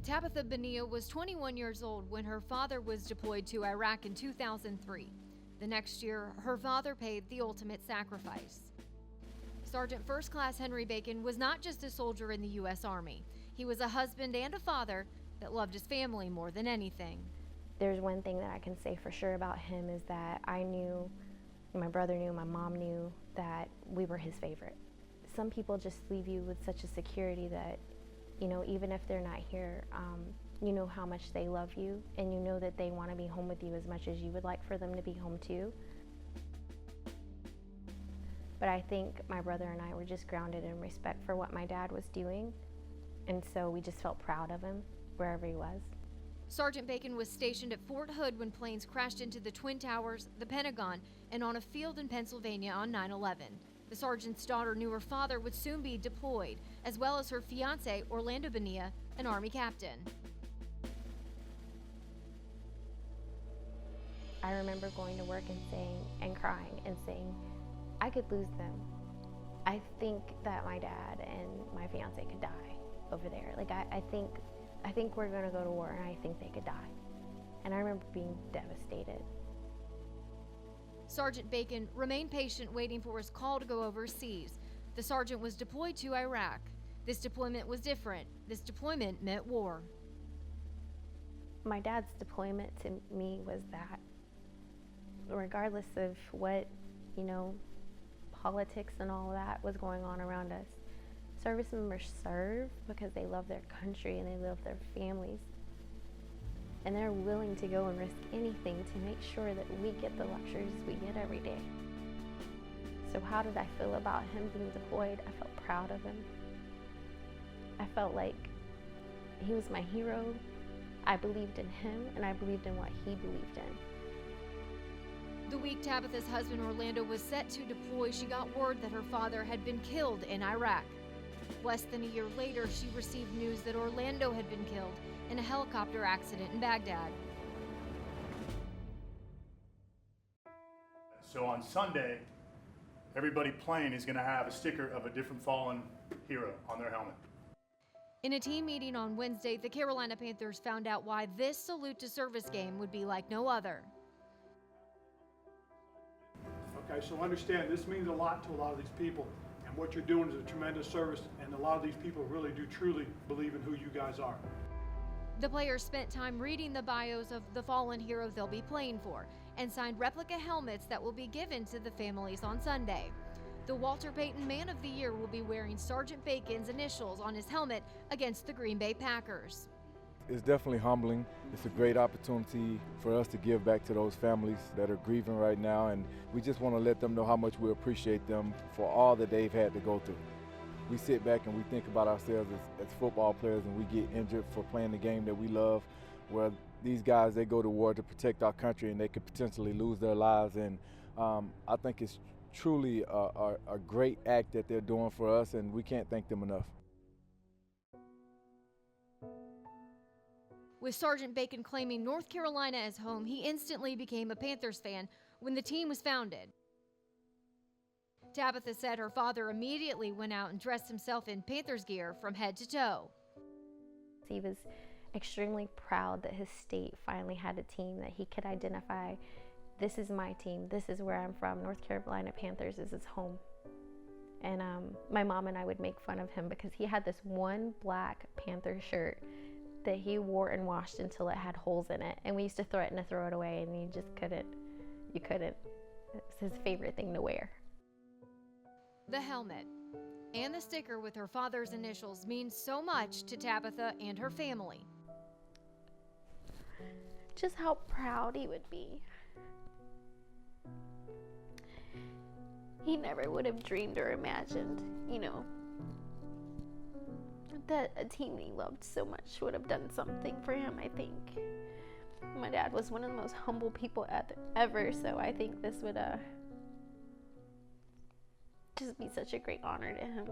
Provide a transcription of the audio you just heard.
Tabitha Bonilla was 21 years old when her father was deployed to Iraq in 2003. The next year, her father paid the ultimate sacrifice. Sergeant First Class Henry Bacon was not just a soldier in the U.S. Army. He was a husband and a father that loved his family more than anything. There's one thing that I can say for sure about him is that I knew, my brother knew, my mom knew that we were his favorite. Some people just leave you with such a security that, you know, even if they're not here, you know how much they love you, and you know that they want to be home with you as much as you would like for them to be home too. But I think my brother and I were just grounded in respect for what my dad was doing, and so we just felt proud of him wherever he was. Sergeant Bacon was stationed at Fort Hood when planes crashed into the Twin Towers, the Pentagon, and on a field in Pennsylvania on 9/11. The sergeant's daughter knew her father would soon be deployed, as well as her fiancé, Orlando Bonilla, an Army captain. I remember going to work and crying and saying, I could lose them. I think that my dad and my fiance could die over there. Like I think we're gonna go to war, and I think they could die. And I remember being devastated. Sergeant Bacon remained patient, waiting for his call to go overseas. The sergeant was deployed to Iraq. This deployment was different. This deployment meant war. My dad's deployment to me was that regardless of what, you know, politics and all that was going on around us, service members serve because they love their country and they love their families. And they're willing to go and risk anything to make sure that we get the luxuries we get every day. So how did I feel about him being deployed? I felt proud of him. I felt like he was my hero. I believed in him, and I believed in what he believed in. The week Tabitha's husband Orlando was set to deploy, she got word that her father had been killed in Iraq. Less than a year later, she received news that Orlando had been killed in a helicopter accident in Baghdad. So on Sunday, everybody playing is going to have a sticker of a different fallen hero on their helmet. In a team meeting on Wednesday, the Carolina Panthers found out why this salute to service game would be like no other. Okay, so understand this means a lot to a lot of these people, and what you're doing is a tremendous service, and a lot of these people really do truly believe in who you guys are. The players spent time reading the bios of the fallen hero they'll be playing for and signed replica helmets that will be given to the families on Sunday. The Walter Payton Man of the Year will be wearing Sergeant Bacon's initials on his helmet against the Green Bay Packers. It's definitely humbling. It's a great opportunity for us to give back to those families that are grieving right now, and we just want to let them know how much we appreciate them for all that they've had to go through. We sit back and we think about ourselves as football players, and we get injured for playing the game that we love, where these guys, they go to war to protect our country and they could potentially lose their lives. And I think it's truly a great act that they're doing for us, and we can't thank them enough. With Sergeant Bacon claiming North Carolina as home, he instantly became a Panthers fan when the team was founded. Tabitha said her father immediately went out and dressed himself in Panthers gear from head to toe. He was extremely proud that his state finally had a team that he could identify. This is my team. This is where I'm from. North Carolina Panthers is his home. And my mom and I would make fun of him because he had this one black Panther shirt that he wore and washed until it had holes in it. And we used to threaten to throw it away, and you just couldn't. You couldn't. It's his favorite thing to wear. The helmet and the sticker with her father's initials means so much to Tabitha and her family. Just how proud he would be. He never would have dreamed or imagined, that a team he loved so much would have done something for him, I think. My dad was one of the most humble people ever, so I think this would just be such a great honor to him.